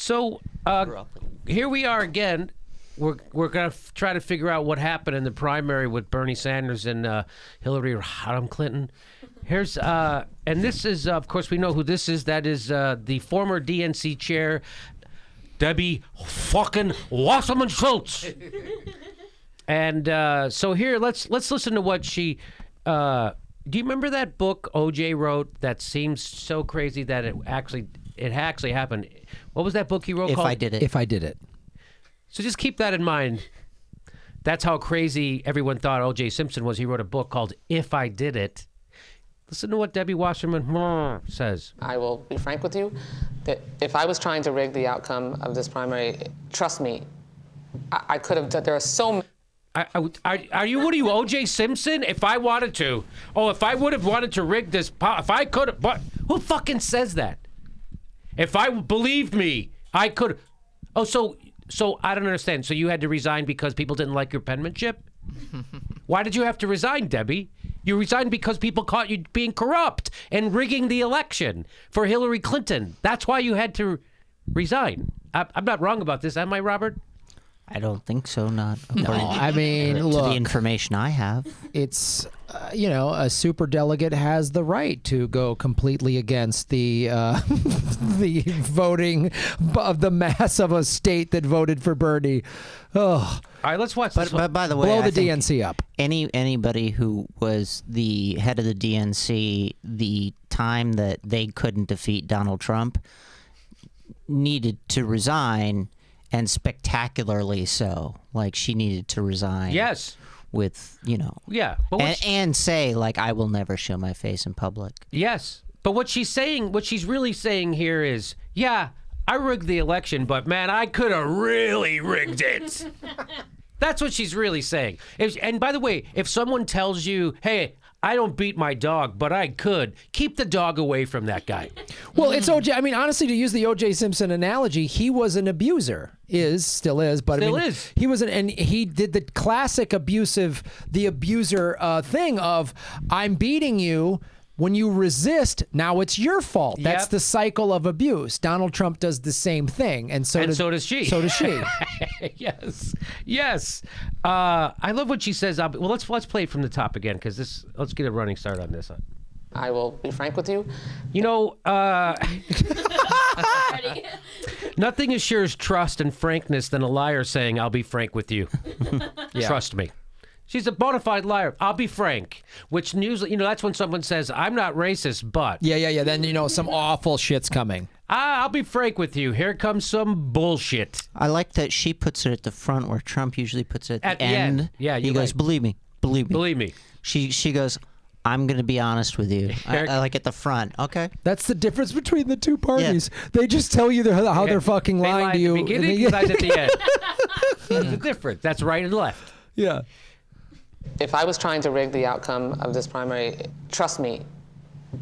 So here we are again. We're going to try to figure out what happened in the primary with Bernie Sanders and Hillary Clinton. Here's and this is, of course, we know who this is. That is the former DNC chair, Debbie fucking Wasserman Schultz. And so here, let's listen to what she. Do you remember that book OJ wrote that seems so crazy that it actually happened? What was that book he wrote called? If I Did It. So just keep that in mind. That's how crazy everyone thought O.J. Simpson was. He wrote a book called If I Did It. Listen to what Debbie Wasserman says. I will be frank with you, that if I was trying to rig the outcome of this primary, trust me, I could have done. There are so many. What are you, O.J. Simpson? If I wanted to. Oh, if I would have wanted to rig this, if I could have. But who fucking says that? If I believed me, I could. Oh, so I don't understand. So you had to resign because people didn't like your penmanship? Why did you have to resign, Debbie? You resigned because people caught you being corrupt and rigging the election for Hillary Clinton. That's why you had to resign. I'm not wrong about this, am I, Robert? I don't think so. Not No, I mean, to look, the information I have. It's a superdelegate has the right to go completely against the the voting of the mass of a state that voted for Bernie. Oh, all right, let's watch this. But by the way, blow I the think DNC up. Anybody who was the head of the DNC, the time that they couldn't defeat Donald Trump, needed to resign. And spectacularly so. Like, she needed to resign. Yes. With, Yeah. But and say, like, I will never show my face in public. Yes. But what she's really saying here is, yeah, I rigged the election, but, man, I could have really rigged it. That's what she's really saying. And by the way, if someone tells you, hey, I don't beat my dog, but I could, keep the dog away from that guy. Well, it's OJ. I mean, honestly, to use the O.J. Simpson analogy, he was an abuser. Still is. He was and he did the classic abuser thing of, I'm beating you. When you resist, now it's your fault. That's Yep. the cycle of abuse. Donald Trump does the same thing, and so does she. So does she. Yes. I love what she says. Well, let's play it from the top again, because let's get a running start on this. I will be frank with you. Nothing assures trust and frankness than a liar saying, I'll be frank with you. Trust me. She's a bona fide liar. I'll be frank. Which usually, that's when someone says, I'm not racist, but. Yeah. Then, some awful shit's coming. I'll be frank with you. Here comes some bullshit. I like that she puts it at the front where Trump usually puts it at the end. Yeah, he goes, believe me. Believe me. She goes, I'm going to be honest with you. I like at the front. Okay. That's the difference between the two parties. Yeah. They just tell you how they're fucking lying to you. At the beginning, he lies at the end. That's the difference. That's right and left. Yeah. If I was trying to rig the outcome of this primary, trust me,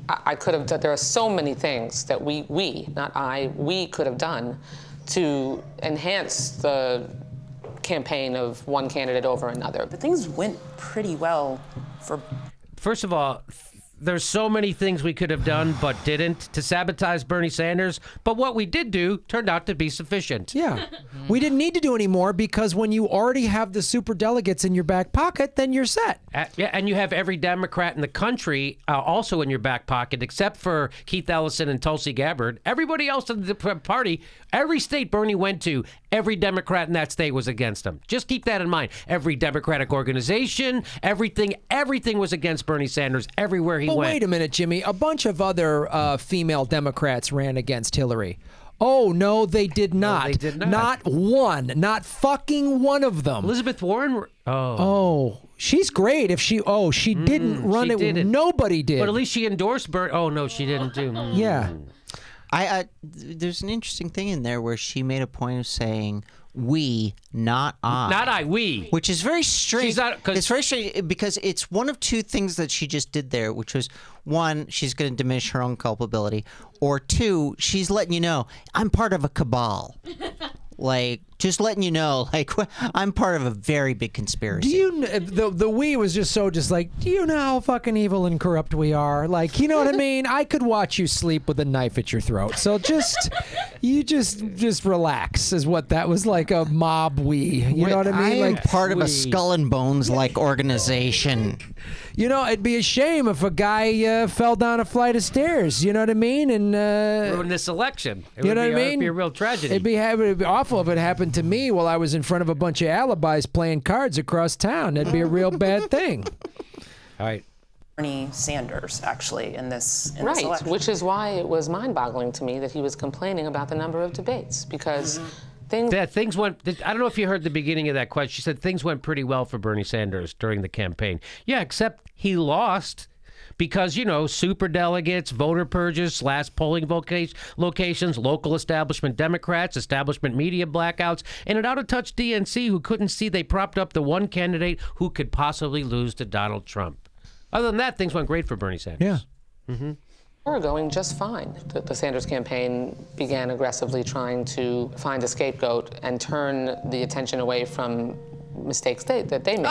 I could have done. There are so many things that we could have done to enhance the campaign of one candidate over another. But things went pretty well for... First of all, there's so many things we could have done but didn't to sabotage Bernie Sanders. But what we did do turned out to be sufficient. Yeah. We didn't need to do any more because when you already have the superdelegates in your back pocket, then you're set. And you have every Democrat in the country also in your back pocket, except for Keith Ellison and Tulsi Gabbard. Everybody else in the party, every state Bernie went to, every Democrat in that state was against him. Just keep that in mind. Every Democratic organization, everything was against Bernie Sanders everywhere he went. Wait a minute, Jimmy. A bunch of other female Democrats ran against Hillary. Oh, no, they did not. No, they did not. Not one. Not fucking one of them. Elizabeth Warren? Oh, she's great. If she didn't run it. Didn't. Nobody did. But at least she endorsed Bernie. Oh, no, she didn't do. Yeah. There's an interesting thing in there where she made a point of saying, we, not I. Not I, we. Which is very strange. It's very strange because it's one of two things that she just did there, which was, one, she's going to diminish her own culpability, or two, she's letting you know, I'm part of a cabal. Like, Just letting you know, like, I'm part of a very big conspiracy. Do you the we was just so just like, do you know how fucking evil and corrupt we are? Like, you know what I mean? I could watch you sleep with a knife at your throat. So you just relax is what that was, like a mob we. You know what I mean? I am Like part of a Skull and Bones like organization. You know, it'd be a shame if a guy fell down a flight of stairs. You know what I mean? And ruin this election. It you would know what I mean? It'd be a real tragedy. It'd be awful if it happened to me while I was in front of a bunch of alibis playing cards across town. That'd be a real bad thing. All right. Bernie Sanders, actually, in this Right, election. which is why it was mind-boggling to me that he was complaining about the number of debates, because things went. I don't know if you heard the beginning of that question. She said things went pretty well for Bernie Sanders during the campaign. Yeah, except he lost because, you know, superdelegates, voter purges, / polling locations, local establishment Democrats, establishment media blackouts, and an out-of-touch DNC who couldn't see they propped up the one candidate who could possibly lose to Donald Trump. Other than that, things went great for Bernie Sanders. Yeah. were going just fine. The Sanders campaign began aggressively trying to find a scapegoat and turn the attention away from mistakes that they made.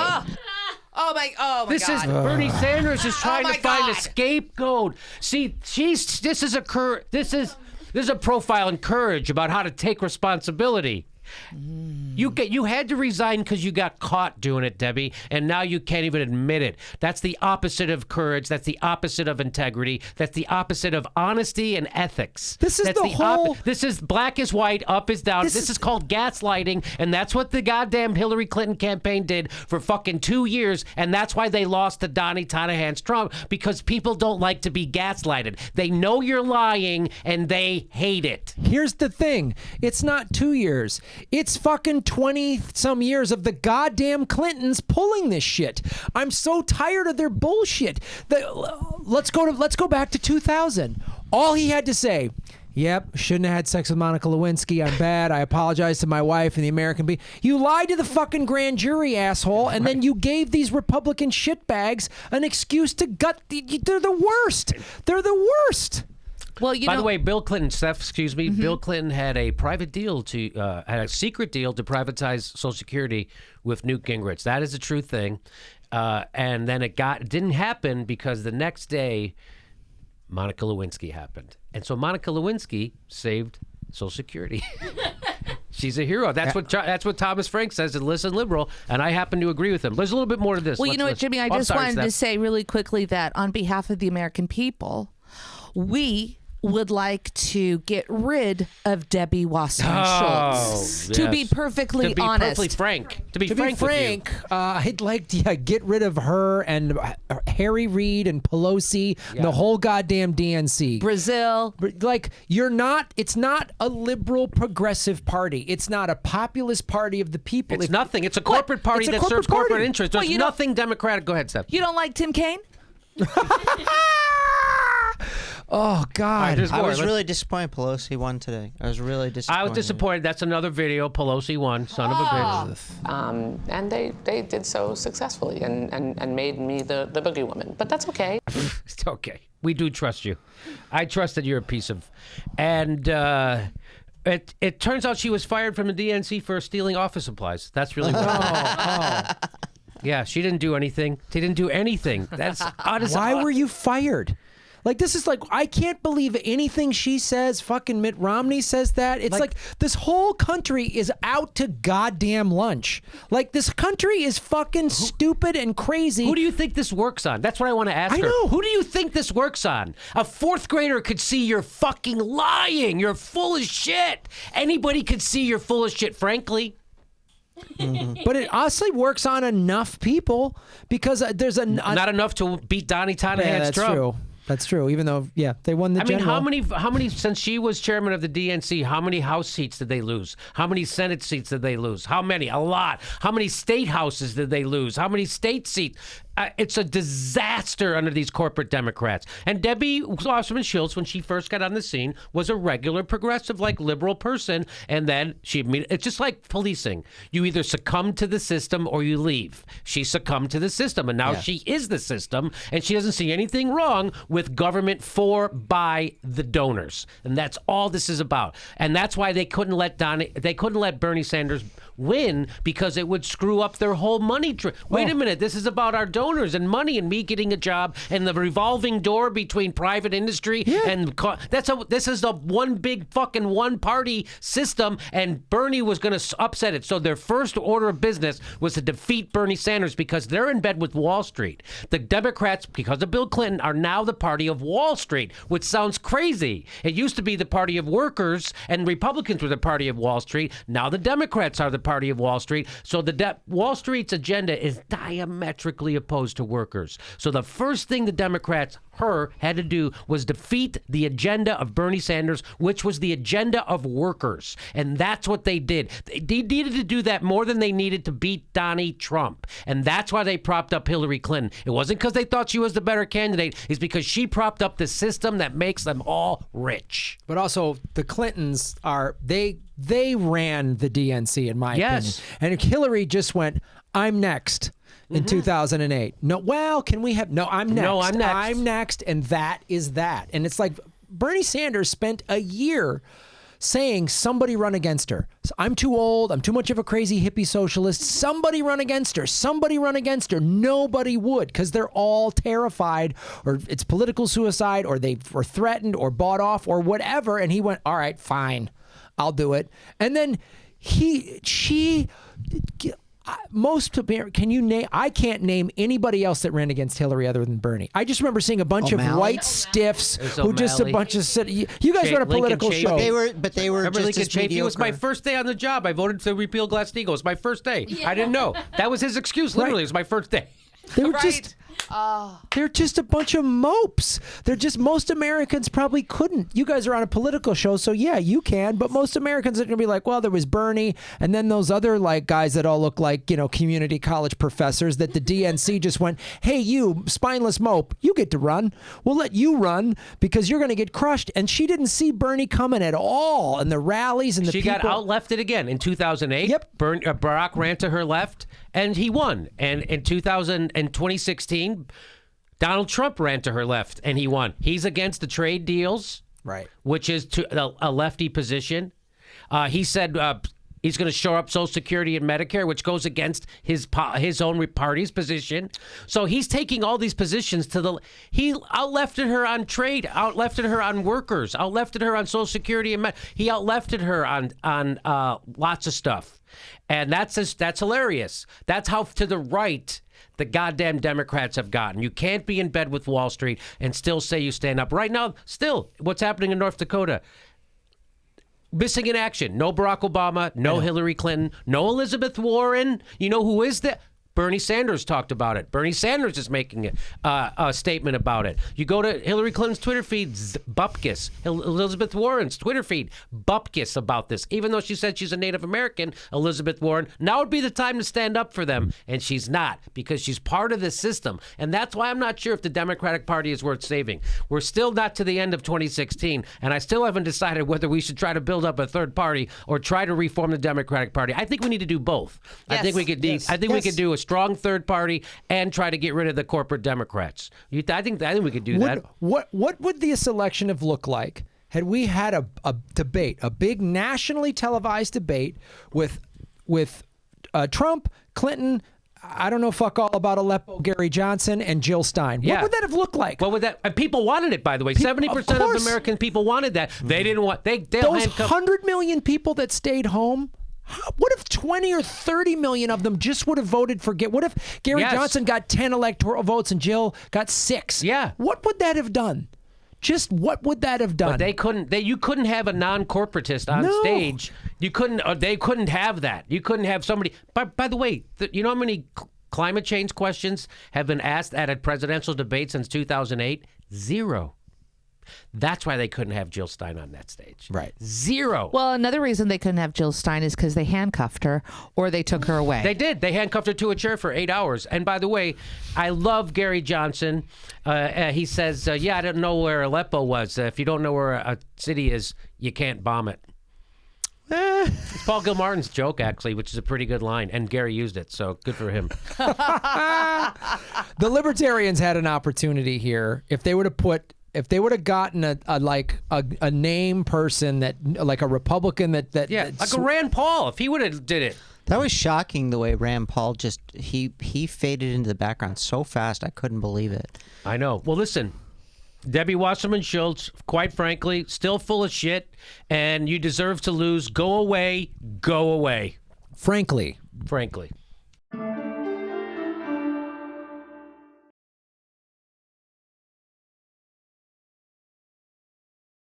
Oh my This God. is Bernie Sanders is trying my to find a God. scapegoat. See, this is a profile in courage about how to take responsibility. You had to resign because you got caught doing it, Debbie, and now you can't even admit it. That's the opposite of courage. That's the opposite of integrity. That's the opposite of honesty and ethics. This is That's the whole- This is black is white, up is down. This is called gaslighting, and that's what the goddamn Hillary Clinton campaign did for fucking 2 years, and that's why they lost to Donnie Tanahan's Trump, because people don't like to be gaslighted. They know you're lying, and they hate it. Here's the thing. It's not 2 years. It's fucking 20-some years of the goddamn Clintons pulling this shit. I'm so tired of their bullshit. Let's go back to 2000. All he had to say, yep, shouldn't have had sex with Monica Lewinsky. I'm bad. I apologize to my wife and the American people. You lied to the fucking grand jury, asshole, and then you gave these Republican shitbags an excuse to gut. They're the worst. They're the worst. Well, By the way, Bill Clinton, Steph, excuse me, Bill Clinton had a private deal had a secret deal to privatize Social Security with Newt Gingrich. That is a true thing. And then it didn't happen because the next day, Monica Lewinsky happened. And so Monica Lewinsky saved Social Security. She's a hero. That's what Thomas Frank says in Listen Liberal, and I happen to agree with him. There's a little bit more to this. Well, you know what, Jimmy? I just wanted to say really quickly that on behalf of the American people, we would like to get rid of Debbie Wasserman Schultz. To be perfectly honest. To be frank, I'd like to get rid of her and Harry Reid and Pelosi, the whole goddamn DNC. Brazil. Like, it's not a liberal progressive party. It's not a populist party of the people. It's nothing. It's a corporate party that serves corporate interests. There's nothing democratic. Go ahead, Steph. You don't like Tim Kaine? Oh, God. I was really disappointed Pelosi won today. I was really disappointed. I was disappointed. That's another video. Pelosi won. Son of a bitch. And they did so successfully and made me the boogie woman. But that's okay. It's okay. We do trust you. I trust that you're a piece of... And it turns out she was fired from the DNC for stealing office supplies. That's really what Yeah, she didn't do anything. She didn't do anything. That's honest. Why were you fired? Like, this is like, I can't believe anything she says. Fucking Mitt Romney says that. It's like this whole country is out to goddamn lunch. Like, this country is fucking stupid and crazy. Who do you think this works on? That's what I want to ask her. know. Who do you think this works on? A fourth grader could see you're fucking lying. You're full of shit. Anybody could see you're full of shit, frankly. But it honestly works on enough people because there's Not enough to beat Donnie Tanahan's that's Trump. true. That's true. Even though, they won the I mean, general. how many, since she was chairman of the DNC, how many House seats did they lose? How many Senate seats did they lose? How many? A lot. How many state houses did they lose? How many state seats? it's a disaster under these corporate Democrats. And Debbie Wasserman Schultz, when she first got on the scene, was a regular progressive, like liberal person. And then it's just like policing. You either succumb to the system or you leave. She succumbed to the system, and now she is the system, and she doesn't see anything wrong with government for, by the donors. And that's all this is about. And that's why they couldn't let Bernie Sanders win, because it would screw up their whole money. Wait a minute, this is about our donors and money and me getting a job and the revolving door between private industry and this is the one big fucking one party system, and Bernie was going to upset it. So their first order of business was to defeat Bernie Sanders because they're in bed with Wall Street. The Democrats, because of Bill Clinton, are now the party of Wall Street, which sounds crazy. It used to be the party of workers, and Republicans were the party of Wall Street. Now the Democrats are the party of Wall Street. So Wall Street's agenda is diametrically opposed to workers. So the first thing the Democrats had to do was defeat the agenda of Bernie Sanders, which was the agenda of workers. And that's what they did. They needed to do that more than they needed to beat Donnie Trump. And that's why they propped up Hillary Clinton. It wasn't because they thought she was the better candidate. It's because she propped up the system that makes them all rich. But also, the Clintons they ran the DNC, in my opinion. And Hillary just went, I'm next. In 2008. No, well, can we have... No, I'm next. No, I'm next. I'm next, and that is that. And it's like Bernie Sanders spent a year saying somebody run against her. I'm too old. I'm too much of a crazy hippie socialist. Somebody run against her. Somebody run against her. Nobody would, because they're all terrified, or it's political suicide, or they were threatened or bought off or whatever. And he went, all right, fine, I'll do it. And then can you name? I can't name anybody else that ran against Hillary other than Bernie. I just remember seeing a bunch of white stiffs who just a bunch of you guys run a political show. But they were just as mediocre. It was my first day on the job. I voted to repeal Glass-Steagall. It was my first day. I didn't know. That was his excuse. Literally, it was my first day. They were they're just a bunch of mopes. They're just, most Americans probably couldn't. You guys are on a political show, so yeah, you can. But most Americans are going to be like, well, there was Bernie, and then those other like guys that all look like, community college professors that the DNC just went, hey, you spineless mope, you get to run. We'll let you run because you're going to get crushed. And she didn't see Bernie coming at all, and the rallies and the people. She got out-lefted again in 2008. Yep. Barack ran to her left, and he won. And in 2016, Donald Trump ran to her left, and he won. He's against the trade deals, right? Which is a lefty position. He said he's going to shore up Social Security and Medicare, which goes against his own party's position. So he's taking all these positions he outlefted her on trade, outlefted her on workers, outlefted her on Social Security and he outlefted her on lots of stuff. And that's hilarious. That's how to the right the goddamn Democrats have gotten. You can't be in bed with Wall Street and still say you stand up. Right now, still, what's happening in North Dakota? Missing in action. No Barack Obama, no Hillary Clinton, no Elizabeth Warren. You know who is that? Bernie Sanders talked about it. Bernie Sanders is making a statement about it. You go to Hillary Clinton's Twitter feed, bupkis. Elizabeth Warren's Twitter feed, bupkis about this. Even though she said she's a Native American, Elizabeth Warren, now would be the time to stand up for them. And she's not, because she's part of the system. And that's why I'm not sure if the Democratic Party is worth saving. We're still not to the end of 2016, and I still haven't decided whether we should try to build up a third party or try to reform the Democratic Party. I think we need to do both. Yes. I think we could do a strong third party and try to get rid of the corporate Democrats. I think we could do that. What would this election have looked like had we had a debate, a big nationally televised debate with Trump, Clinton, I don't know fuck all about Aleppo, Gary Johnson, and Jill Stein? What would that have looked like? What would that? And people wanted it, by the way. 70% of American people wanted that. They didn't want. Those 100 million people that stayed home. What if 20 or 30 million of them just would have voted for? What if Gary Johnson got 10 electoral votes and Jill got 6? Yeah. What would that have done? Just what would that have done? But they couldn't. You couldn't have a non-corporatist on stage. You couldn't. They couldn't have that. You couldn't have somebody. By the way, you know how many climate change questions have been asked at a presidential debate since 2008? 0. That's why they couldn't have Jill Stein on that stage. Right. Zero. Well, another reason they couldn't have Jill Stein is because they handcuffed her or they took her away. They did. They handcuffed her to a chair for 8 hours. And by the way, I love Gary Johnson. He says, yeah, I didn't know where Aleppo was. If you don't know where a city is, you can't bomb it. It's Paul Gilmartin's joke, actually, which is a pretty good line. And Gary used it, so good for him. The Libertarians had an opportunity here. If they would have gotten a name person that, like a Republican that like a Rand Paul, if he would have did it. That was shocking the way Rand Paul just he faded into the background so fast. I couldn't believe it. I know. Well, listen, Debbie Wasserman Schultz, quite frankly, still full of shit, and you deserve to lose. Go away. Go away. Frankly. Frankly.